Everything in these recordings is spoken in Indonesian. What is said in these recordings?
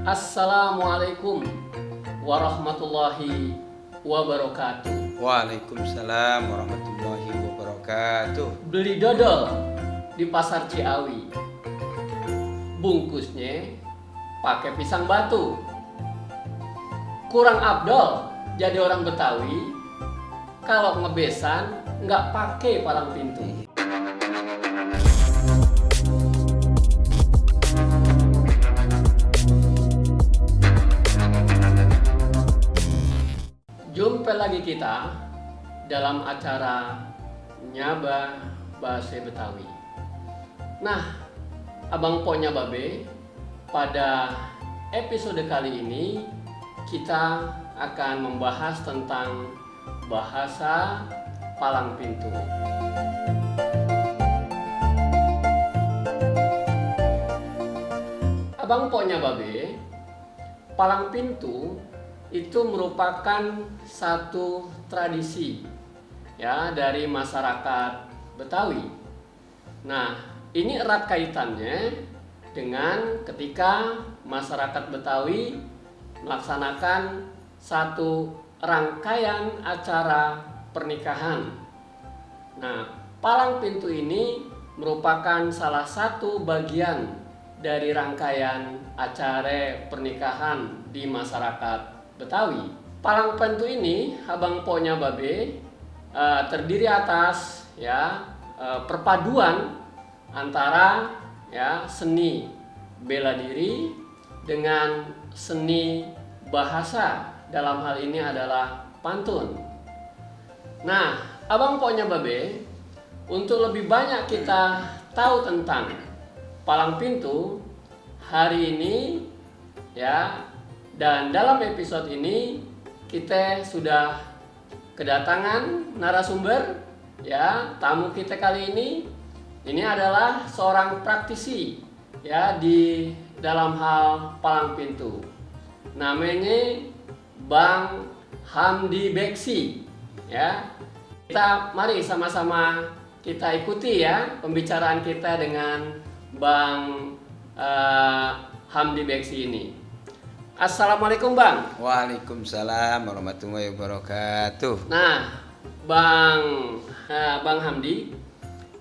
Assalamualaikum warahmatullahi wabarakatuh. Waalaikumsalam warahmatullahi wabarakatuh. Beli dodol di pasar Ciawi, bungkusnya pakai pisang batu. Kurang abdol jadi orang Betawi kalau ngebesan nggak pakai palang pintu. Jumpa lagi kita dalam acara Nyaba Bahasa Betawi. Nah, Abang Ponya Babe, pada episode kali ini kita akan membahas tentang bahasa palang pintu. Abang Ponya Babe, palang pintu itu merupakan satu tradisi ya dari masyarakat Betawi. Nah, ini erat kaitannya dengan ketika masyarakat Betawi melaksanakan satu rangkaian acara pernikahan. Nah, palang pintu ini merupakan salah satu bagian dari rangkaian acara pernikahan di masyarakat Betawi. Palang pintu ini, Abang Ponya Babe, terdiri atas perpaduan antara seni bela diri dengan seni bahasa, dalam hal ini adalah pantun. Nah, Abang Ponya Babe, untuk lebih banyak kita tahu tentang palang pintu hari ini dan dalam episode ini kita sudah kedatangan narasumber tamu kita kali ini adalah seorang praktisi di dalam hal palang pintu. Namanya Bang Hamdi Beksi Kita mari sama-sama kita ikuti pembicaraan kita dengan Bang Hamdi Beksi ini. Assalamualaikum Bang. Waalaikumsalam warahmatullahi wabarakatuh. Nah, Bang Hamdi,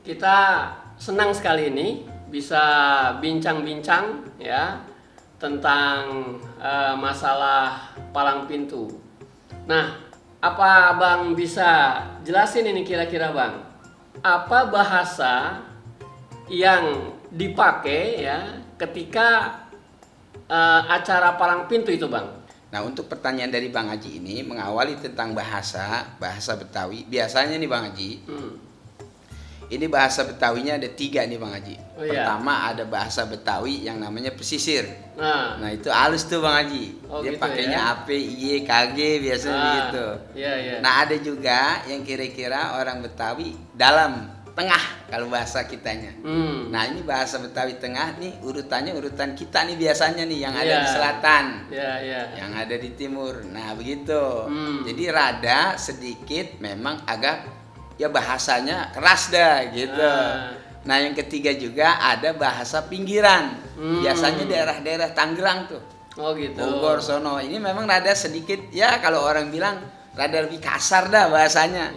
kita senang sekali ini bisa bincang-bincang tentang masalah palang pintu. Nah, apa Bang bisa jelasin ini kira-kira Bang? Apa bahasa yang dipakai ketika acara palang pintu itu Bang? Nah, untuk pertanyaan dari Bang Haji ini mengawali tentang bahasa Betawi. Biasanya nih Bang Haji, ini bahasa Betawinya ada 3 nih Bang Haji. Oh, iya. Pertama ada bahasa Betawi yang namanya pesisir. Nah itu halus tuh Bang Haji. Dia gitu pakainya AP, IY, KG biasanya begitu. Iya. Nah, ada juga yang kira-kira orang Betawi dalam tengah kalau bahasa kitanya. Nah, ini bahasa Betawi tengah nih, urutan kita nih biasanya nih yang ada di selatan, yang ada di timur. Nah, begitu. Jadi rada sedikit memang agak bahasanya keras dah gitu. Nah, yang ketiga juga ada bahasa pinggiran. Biasanya daerah-daerah Tangerang tuh. Oh gitu. Bogor sono. Ini memang rada sedikit kalau orang bilang rada lebih kasar dah bahasanya.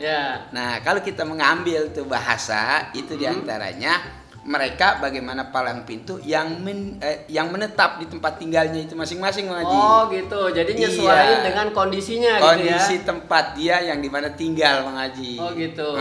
Nah, kalau kita mengambil tuh bahasa itu diantaranya mereka bagaimana palang pintu yang menetap di tempat tinggalnya itu masing-masing Bang Haji. Oh gitu. Jadi nyesuaiin dengan kondisinya kondisi tempat dia yang di mana tinggal Bang Haji. Oh gitu.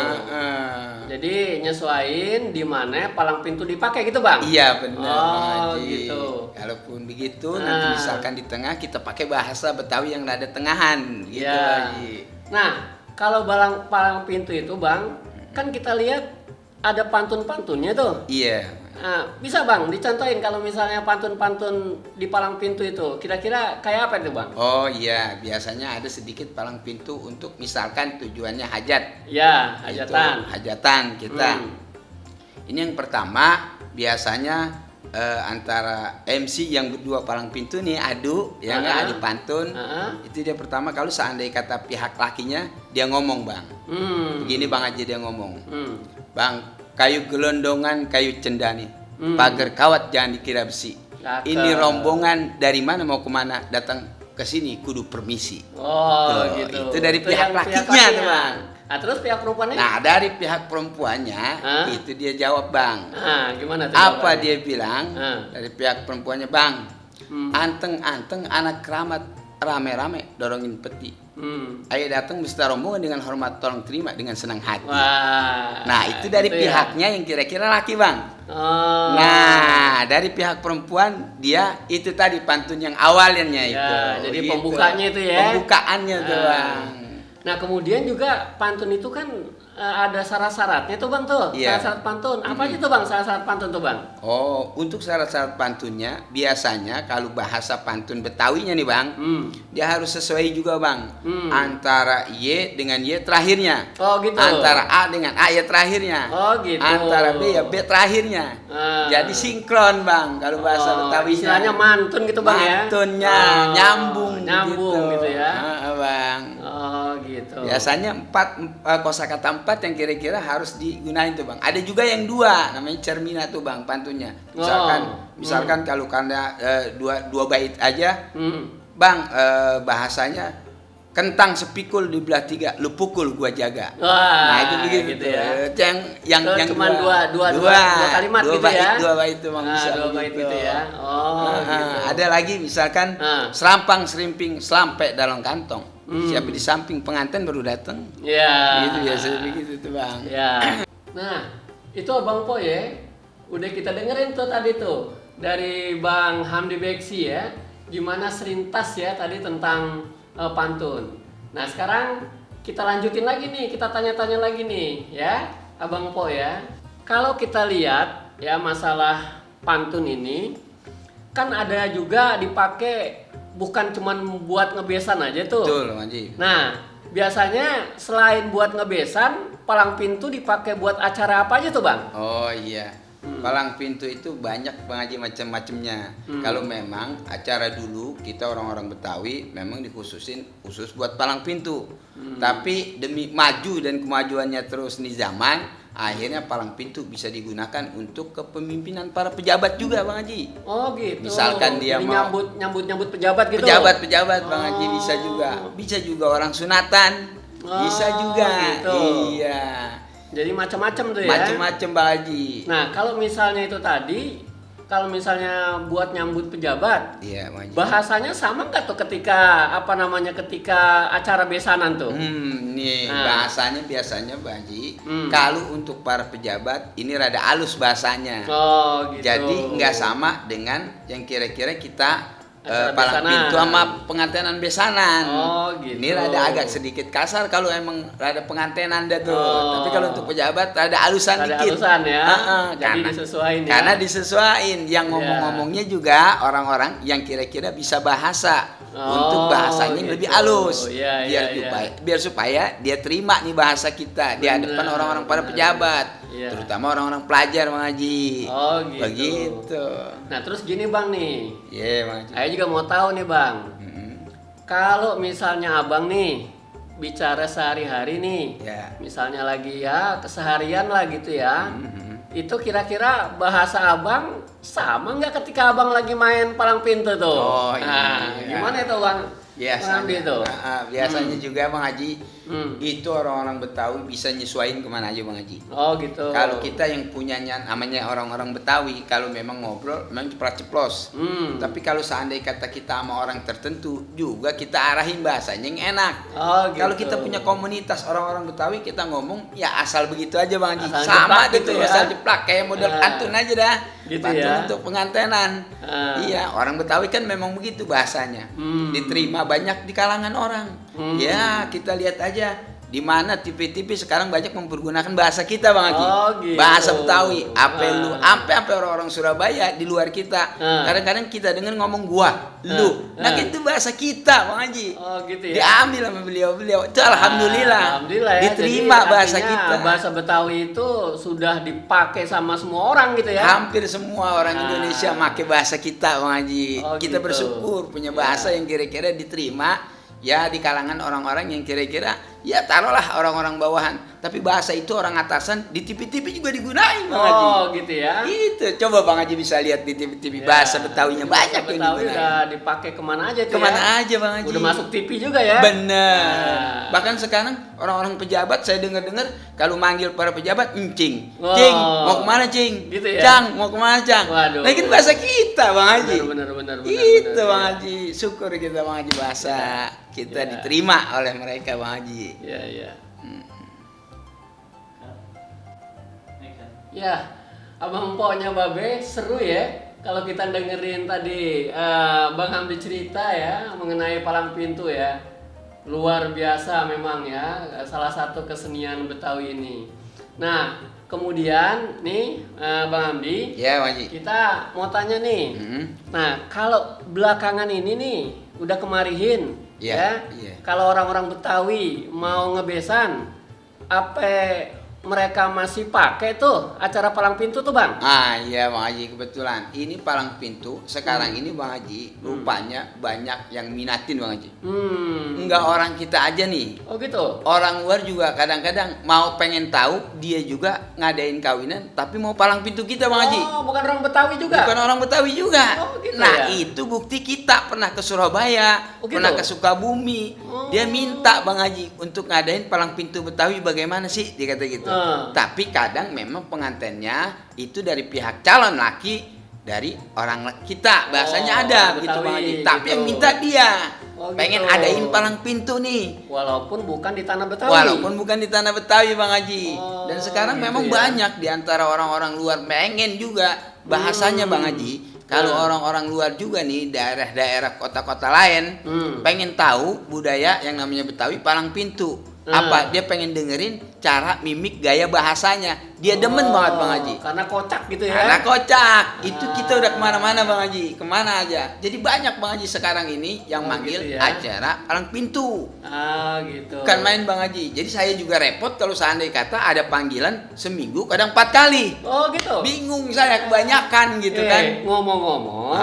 Jadi nyesuaiin di mana palang pintu dipakai gitu Bang? Iya benar Bang Haji. Gitu. Kalaupun begitu nanti misalkan di tengah kita pakai bahasa Betawi yang rada tengahan gitu Bang Haji. Nah, kalau palang pintu itu Bang, kan kita lihat ada pantun-pantunnya tuh. Iya. Nah, bisa Bang dicontohin kalau misalnya pantun-pantun di palang pintu itu kira-kira kayak apa itu Bang? Oh iya, biasanya ada sedikit palang pintu untuk misalkan tujuannya hajat. Ya, hajatan. Hajatan kita. Ini yang pertama biasanya antara MC yang berdua palang pintu nih adu, ya nggak adu pantun. Itu dia pertama kalau seandainya kata pihak lakinya dia ngomong bang, begini bang aja dia ngomong, bang kayu gelondongan kayu cendani, pagar kawat jangan dikira besi. Ini rombongan dari mana mau kemana datang ke sini kudu permisi. Oh gitu. Itu dari pihak lakinya tuh bang. Nah terus pihak perempuannya? Nah dari pihak perempuannya itu dia jawab bang. Gimana tuh? Apa dia bilang dari pihak perempuannya bang? Anteng-anteng anak keramat rame-rame dorongin peti. Ayo datang beserta rombongan dengan hormat tolong terima dengan senang hati. Wah, nah itu dari gitu pihaknya yang kira-kira laki bang. Nah dari pihak perempuan dia itu tadi pantun yang awalnya itu. Jadi gitu. pembukaannya itu ya. Pembukaannya tuh bang. Nah kemudian juga pantun itu kan ada syarat-syaratnya tuh bang tuh. Syarat-syarat pantun. Apa aja tuh bang syarat-syarat pantun tuh bang? Oh untuk syarat-syarat pantunnya biasanya kalau bahasa pantun Betawinya nih bang, dia harus sesuai juga bang. Antara Y dengan Y terakhirnya. Oh gitu. Antara A dengan A ya terakhirnya. Oh gitu. Antara B ya B terakhirnya. Jadi sinkron bang kalau bahasa Betawinya. Istilahnya mantun gitu bang ya. Mantunnya nyambung gitu ya. Bang. Oh gitu. Biasanya kosakata 4 yang kira-kira harus digunain tuh bang. Ada juga yang 2 namanya cermina tuh bang pantunnya. Misalkan kalau karena dua bait aja, bang bahasanya kentang sepikul dibelah 3, lu pukul gua jaga. Wah, nah itu begitu gitu ya. Yang cuma dua kalimat gitu bait, ya. 2 bait itu bang bisa. 2 bait gitu ya. Gitu. Ada lagi misalkan serampang serimping selampe dalam kantong. Siapa di samping pengantin baru datang. Ya. Gitu biasanya begitu tuh bang. Ya. Nah, itu Abang Po ya. Udah kita dengerin tuh tadi tuh dari Bang Hamdi Beksi ya. Gimana serintas ya tadi tentang pantun. Nah, sekarang kita lanjutin lagi nih, kita tanya-tanya lagi nih ya, Abang Po ya. Kalau kita lihat ya masalah pantun ini kan ada juga dipakai bukan cuman buat ngebesan aja tuh. Betul, Haji. Nah, biasanya selain buat ngebesan, palang pintu dipakai buat acara apa aja tuh, Bang? Oh iya. Palang pintu itu banyak pengaji macam-macamnya. Kalau memang acara dulu kita orang-orang Betawi memang khusus buat palang pintu. Tapi demi maju dan kemajuannya terus nih zaman, akhirnya palang pintu bisa digunakan untuk kepemimpinan para pejabat juga Bang Haji. Oh gitu. Misalkan dia jadi mau nyambut pejabat gitu. Pejabat Bang Haji bisa juga. Bisa juga orang sunatan. Bisa juga. Gitu. Iya. Jadi macam-macam tuh ya. Macam-macam Bang Haji. Nah, kalau misalnya itu tadi, kalau misalnya buat nyambut pejabat, iya, Bang Haji. bahasanya sama nggak tuh ketika ketika acara besanan tuh? Bahasanya biasanya Bang Haji, kalau untuk para pejabat ini rada halus bahasanya. Oh, gitu. Jadi nggak sama dengan yang kira-kira kita palang besanan. pintu sama pengantenan besanan. Oh gitu. Ini rada agak sedikit kasar kalau emang rada pengantenan dah tuh. Tapi kalau untuk pejabat rada halusan dikit. Halusan ya. Jadi karena, disesuaiin ya. Karena disesuaiin. Yang ngomong-ngomongnya juga orang-orang yang kira-kira bisa bahasa. Untuk bahasanya yang lebih halus. Biar supaya dia terima nih bahasa kita di hadapan orang-orang para pejabat. Terutama orang-orang pelajar Bang Haji. Oh gitu. Begitu. Nah terus gini Bang nih. Iya Bang Haji. Saya juga mau tahu nih Bang. Kalau misalnya Abang nih bicara sehari-hari nih, misalnya lagi ya keseharian lah gitu ya, itu kira-kira bahasa Abang sama nggak ketika Abang lagi main palang pintu tuh? Oh iya. Gimana itu Bang? Biasanya juga Bang Haji, itu orang-orang Betawi bisa nyesuaiin kemana aja Bang Haji. Oh gitu. Kalau kita yang punyanya namanya orang-orang Betawi, kalau memang ngobrol memang ceplos. Tapi kalau seandainya kata kita sama orang tertentu, juga kita arahin bahasanya yang enak. Oh gitu. Kalau kita punya komunitas orang-orang Betawi, kita ngomong ya asal begitu aja Bang Haji. Asal sama jeplak gitu ya. Asal jeplak kayak model pantun aja dah. Gitu pantun ya. untuk pengantenan. Iya, orang Betawi kan memang begitu bahasanya. Diterima banyak di kalangan orang. Ya, kita lihat aja di mana TV-TV sekarang banyak mempergunakan bahasa kita Bang Haji. Oh, gitu. Bahasa Betawi. Sampai orang-orang Surabaya di luar kita. Kadang-kadang kita dengar ngomong gua, lu. Nah, itu bahasa kita Bang Haji. Oh, gitu ya. Diambil sama beliau-beliau. Itu alhamdulillah. Alhamdulillah ya. Diterima jadi, bahasa kita. Bahasa Betawi itu sudah dipakai sama semua orang gitu ya. Hampir semua orang Indonesia pakai bahasa kita Bang Haji. Oh, Kita gitu. bersyukur punya bahasa yang kira-kira diterima ya di kalangan orang-orang yang kira-kira ya taruhlah orang-orang bawahan, tapi bahasa itu orang atasan di TV-TV juga digunain Bang Haji. Oh, gitu ya. Itu coba Bang Haji bisa lihat di TV-TV bahasa Betawinya banyak bahasa yang Betawi digunain. udah dipakai kemana aja tuh Kemana ya? aja Bang Haji. Udah masuk TV juga ya. Bener. Bahkan sekarang orang-orang pejabat saya dengar-dengar kalau manggil para pejabat encing. Oh. Cing, mau kemana Cing? Gitu ya? Cang, mau kemana Cang? Waduh. Nah, itu bahasa kita Bang Haji. Bener. Itu Bang ya. Haji. Syukur kita Bang Haji bahasa kita Ya. diterima oleh mereka Bang Haji. Iya. Ya, abang empoknya Babe seru ya kalau kita dengerin tadi Bang Hamdi cerita ya mengenai palang pintu ya. Luar biasa memang ya, salah satu kesenian Betawi ini. Nah, kemudian nih Bang Hamdi, Ya Bang Haji. kita mau tanya nih. Nah, kalau belakangan ini nih udah kemarihin Iya, ya. iya. Kalau orang-orang Betawi mau ngebesan, apa mereka masih pakai tuh acara palang pintu tuh Bang? Iya Bang Haji, kebetulan ini palang pintu sekarang ini Bang Haji rupanya banyak yang minatin Bang Haji. Enggak orang kita aja nih. Oh gitu. Orang luar juga kadang-kadang mau pengen tahu, dia juga ngadain kawinan tapi mau palang pintu kita Bang Haji. Oh, bukan orang Betawi juga. Bukan orang Betawi juga. Oh, gitu Nah, ya? itu bukti kita pernah ke Surabaya, Oh, gitu? pernah ke Sukabumi. Oh. Dia minta Bang Haji untuk ngadain palang pintu Betawi bagaimana sih? Dia kata gitu. Tapi kadang memang pengantennya itu dari pihak calon laki dari orang kita. Bahasanya ada Betawi, gitu Bang Haji. gitu. Tapi yang minta dia. Oh, Pengen gitu. adain palang pintu nih. Walaupun bukan di tanah Betawi. Walaupun bukan di tanah Betawi Bang Haji. Oh, Dan sekarang gitu memang ya. banyak di antara orang-orang luar pengen juga bahasanya Bang Haji. Kalau orang-orang luar juga nih daerah-daerah kota-kota lain pengen tahu budaya yang namanya Betawi palang pintu. Apa dia pengen dengerin cara mimik gaya bahasanya. Dia demen banget Bang Haji. Karena kocak gitu ya. Karena kocak. Itu kita udah kemana-mana Bang Haji. Kemana aja. Jadi banyak Bang Haji sekarang ini yang manggil gitu ya. acara palang pintu. Gitu. Bukan main Bang Haji. Jadi saya juga repot kalau seandainya kata ada panggilan seminggu kadang 4 kali. Oh gitu. Bingung saya kebanyakan gitu kan. Ngomong-ngomong,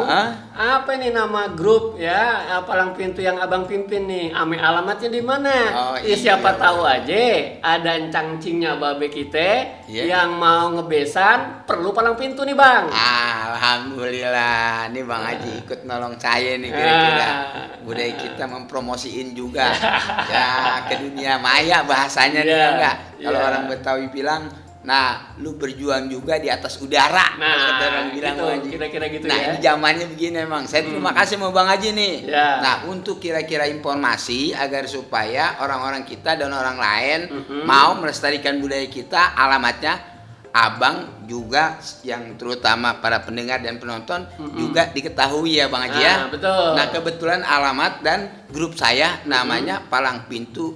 apa nih nama grup ya palang pintu yang abang pimpin nih? Ame alamatnya di mana? Oh, Ya, siapa iya. tahu aja ada cangcingnya Babe kita yang mau ngebesan perlu palang pintu nih Bang. Alhamdulillah. Nih Bang Haji ikut nolong saya nih kira-kira. Budaya kita mempromosiin juga ya ke dunia maya bahasanya nih enggak. Kalau orang Betawi bilang, nah, lu berjuang juga di atas udara. Nah, kalau kata orang bilang gitu, Bang Haji. kira-kira gitu nah, ya. ini zamannya begini emang. Saya terima kasih sama Bang Haji nih. Ya. Nah, untuk kira-kira informasi agar supaya orang-orang kita dan orang lain mau melestarikan budaya kita, alamatnya Abang juga yang terutama para pendengar dan penonton juga diketahui ya Bang Haji ya. Betul. Nah, kebetulan alamat dan grup saya namanya Palang Pintu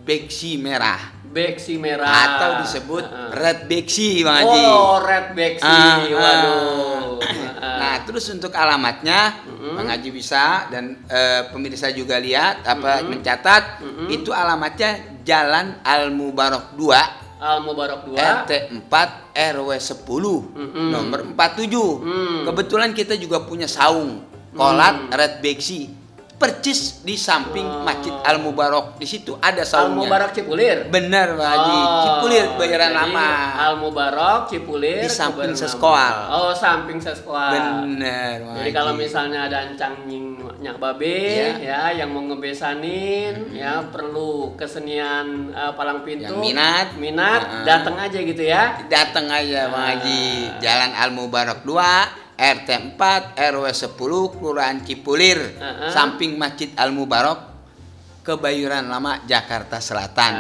Beksi Merah. Beksi merah Atau disebut Red Beksi Bang Haji. Oh, Red Beksi. Waduh. Nah, terus untuk alamatnya Bang Haji bisa dan pemirsa juga lihat mencatat itu alamatnya Jalan Al Mubarak 2 Al Mubarak 2 RT 4 RW 10 nomor 47. Kebetulan kita juga punya saung kolat Red Beksi percis di samping Masjid Al Mubarak. Di situ ada Al saungnya. Mubarak Cipulir. Benar Pak Haji. Cipulir Bayaran jadi Lama. Al Mubarak Cipulir Di samping Kebayoran seskoal. Lama. Oh, samping seskoal. Bener Pak Jadi Haji. kalau misalnya ada ancangnya Babe ya yang mau ngebesanin ya perlu kesenian palang pintu. Yang minat. Datang aja gitu ya. Datang aja Bang Haji. Jalan Al Mubarak 2 RT 4 RW 10 Kelurahan Cipulir samping Masjid Al Mubarak Kebayoran Lama, Jakarta Selatan.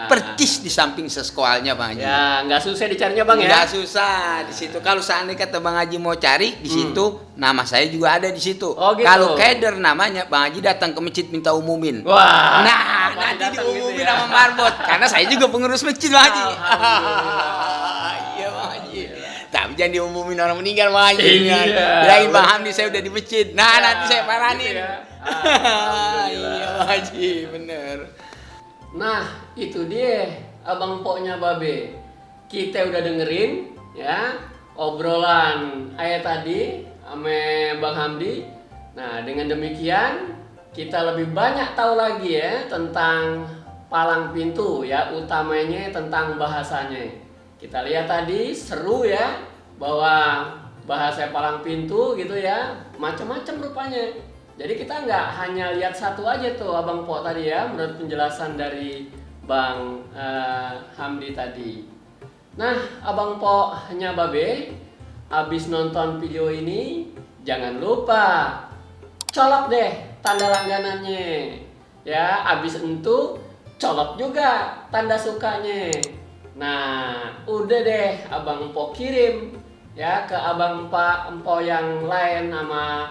Percis di samping sekolahnya Bang Haji. Ya, nggak susah dicarinya Bang ya? Nggak susah di situ. Kalau seandainya kata Bang Haji mau cari di situ, nama saya juga ada di situ. Oh, gitu. Kalau keder namanya, Bang Haji datang ke masjid minta umumin. Wah. Nah, nanti diumumin sama marbot. Karena saya juga pengurus masjid Bang Haji. Iya Bang Haji. Tapi jangan diumumin orang meninggal Bang Haji. Iya. Bilangin Bang Hamdi saya udah di masjid. Nah, nanti saya paranin. Gitu ya. Iya Bang Haji, bener. Nah, itu dia abang poknya Babe. Kita udah dengerin ya obrolan ayat tadi sama Bang Hamdi. Nah, dengan demikian kita lebih banyak tahu lagi ya tentang palang pintu ya, utamanya tentang bahasanya. Kita lihat tadi seru ya bahwa bahasa palang pintu gitu ya, macam-macam rupanya. Jadi kita nggak hanya lihat satu aja tuh Abang Po tadi ya, menurut penjelasan dari Bang Hamdi tadi. Nah, Abang Po hanya Babe, habis nonton video ini jangan lupa colok deh tanda langganannya. Ya, habis itu colok juga tanda sukanya. Nah, udah deh Abang Po kirim ya ke Abang Pak Empo yang lain sama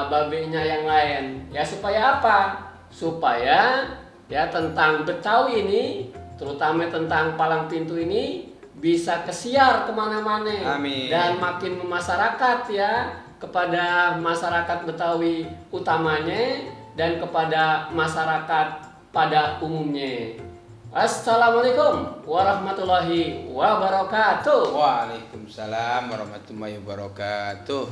babenya yang lain ya, supaya apa? Supaya ya tentang Betawi ini, terutama tentang palang pintu ini bisa kesiar kemana-mana. Amin. Dan makin memasyarakat ya kepada masyarakat Betawi utamanya dan kepada masyarakat pada umumnya. Assalamualaikum warahmatullahi wabarakatuh. Waalaikumsalam warahmatullahi wabarakatuh.